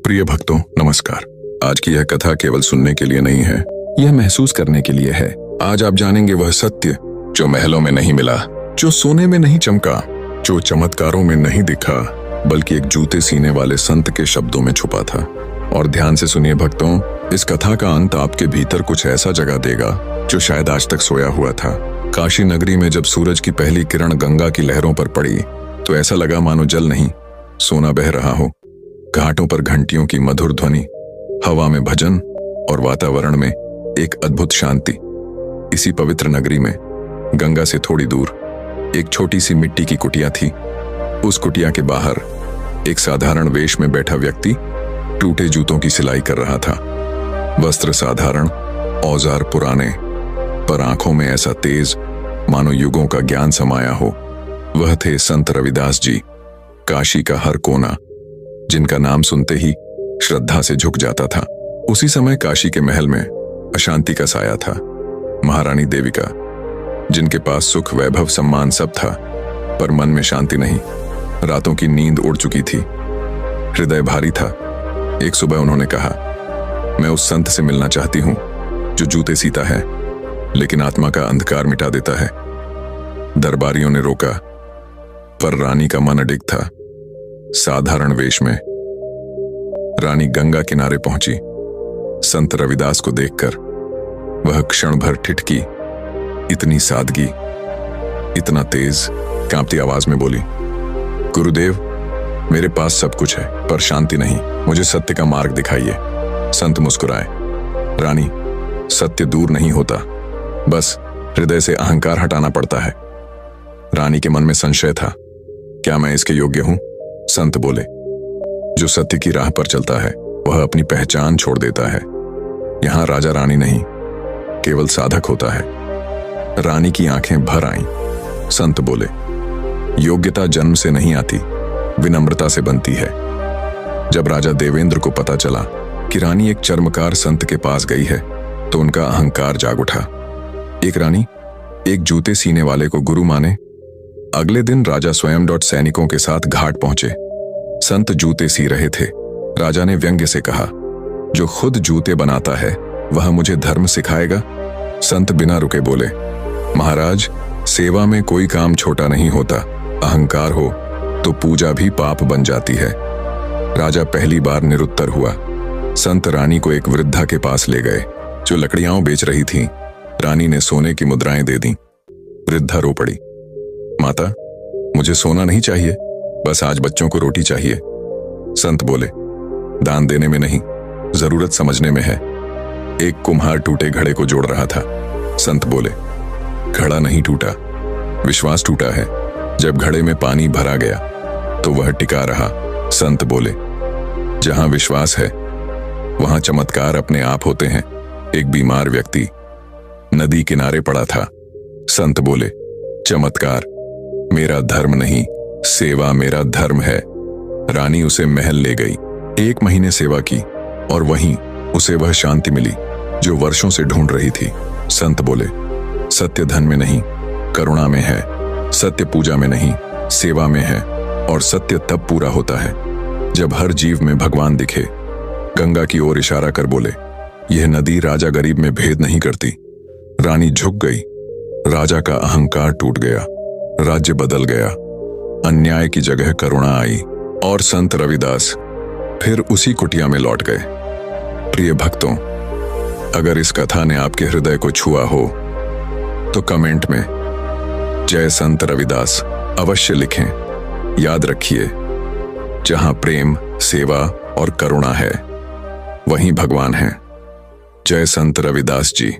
प्रिय भक्तों, नमस्कार। आज की यह कथा केवल सुनने के लिए नहीं है, यह महसूस करने के लिए है। आज आप जानेंगे वह सत्य जो महलों में नहीं मिला, जो सोने में नहीं चमका, जो चमत्कारों में नहीं दिखा, बल्कि एक जूते सीने वाले संत के शब्दों में छुपा था। और ध्यान से सुनिए भक्तों, इस कथा का अंत आपके भीतर कुछ ऐसा जगा देगा जो शायद आज तक सोया हुआ था। काशी नगरी में जब सूरज की पहली किरण गंगा की लहरों पर पड़ी तो ऐसा लगा मानो जल नहीं, सोना बह रहा हो। घाटों पर घंटियों की मधुर ध्वनि, हवा में भजन और वातावरण में एक अद्भुत शांति। इसी पवित्र नगरी में गंगा से थोड़ी दूर एक छोटी सी मिट्टी की कुटिया थी। उस कुटिया के बाहर एक साधारण वेश में बैठा व्यक्ति टूटे जूतों की सिलाई कर रहा था। वस्त्र साधारण, औजार पुराने, पर आंखों में ऐसा तेज मानो युगों का ज्ञान समाया हो। वह थे संत रविदास जी। काशी का हर कोना जिनका नाम सुनते ही श्रद्धा से झुक जाता था। उसी समय काशी के महल में अशांति का साया था। महारानी देविका, जिनके पास सुख, वैभव, सम्मान सब था, पर मन में शांति नहीं। रातों की नींद उड़ चुकी थी, हृदय भारी था। एक सुबह उन्होंने कहा, मैं उस संत से मिलना चाहती हूं जो जूते सीता है लेकिन आत्मा का अंधकार मिटा देता है। दरबारियों ने रोका, पर रानी का मन अडिग था। साधारण वेश में रानी गंगा किनारे पहुंची। संत रविदास को देखकर वह क्षण भर ठिठकी। इतनी सादगी, इतना तेज, कांपती आवाज में बोली, गुरुदेव, मेरे पास सब कुछ है पर शांति नहीं, मुझे सत्य का मार्ग दिखाइए। संत मुस्कुराए, रानी, सत्य दूर नहीं होता, बस हृदय से अहंकार हटाना पड़ता है। रानी के मन में संशय था, क्या मैं इसके योग्य हूं? संत बोले, जो सत्य की राह पर चलता है वह अपनी पहचान छोड़ देता है। यहां राजा रानी नहीं, केवल साधक होता है। रानी की आंखें भर आईं। संत बोले, योग्यता जन्म से नहीं आती, विनम्रता से बनती है। जब राजा देवेंद्र को पता चला कि रानी एक चर्मकार संत के पास गई है तो उनका अहंकार जाग उठा। एक रानी एक जूते सीने वाले को गुरु माने। अगले दिन राजा स्वयं सैनिकों के साथ घाट पहुंचे। संत जूते सी रहे थे। राजा ने व्यंग्य से कहा, जो खुद जूते बनाता है वह मुझे धर्म सिखाएगा? संत बिना रुके बोले, महाराज, सेवा में कोई काम छोटा नहीं होता। अहंकार हो तो पूजा भी पाप बन जाती है। राजा पहली बार निरुत्तर हुआ। संत रानी को एक वृद्धा के पास ले गए जो लकड़ियां बेच रही थी। रानी ने सोने की मुद्राएं दे दी। वृद्धा रो पड़ी, माता, मुझे सोना नहीं चाहिए, बस आज बच्चों को रोटी चाहिए। संत बोले, दान देने में नहीं, जरूरत समझने में है। एक कुम्हार टूटे घड़े को जोड़ रहा था। संत बोले, घड़ा नहीं टूटा, विश्वास टूटा है। जब घड़े में पानी भरा गया तो वह टिका रहा। संत बोले, जहां विश्वास है वहां चमत्कार अपने आप होते हैं। एक बीमार व्यक्ति नदी किनारे पड़ा था। संत बोले, चमत्कार मेरा धर्म नहीं, सेवा मेरा धर्म है। रानी उसे महल ले गई। 1 महीने सेवा की और वहीं उसे वह शांति मिली जो वर्षों से ढूंढ रही थी। संत बोले, सत्य धन में नहीं, करुणा में है। सत्य पूजा में नहीं, सेवा में है। और सत्य तब पूरा होता है जब हर जीव में भगवान दिखे। गंगा की ओर इशारा कर बोले, यह नदी राजा गरीब में भेद नहीं करती। रानी झुक गई। राजा का अहंकार टूट गया। राज्य बदल गया। अन्याय की जगह करुणा आई और संत रविदास फिर उसी कुटिया में लौट गए। प्रिय भक्तों, अगर इस कथा ने आपके हृदय को छुआ हो तो कमेंट में जय संत रविदास अवश्य लिखें। याद रखिए, जहां प्रेम, सेवा और करुणा है वहीं भगवान है। जय संत रविदास जी।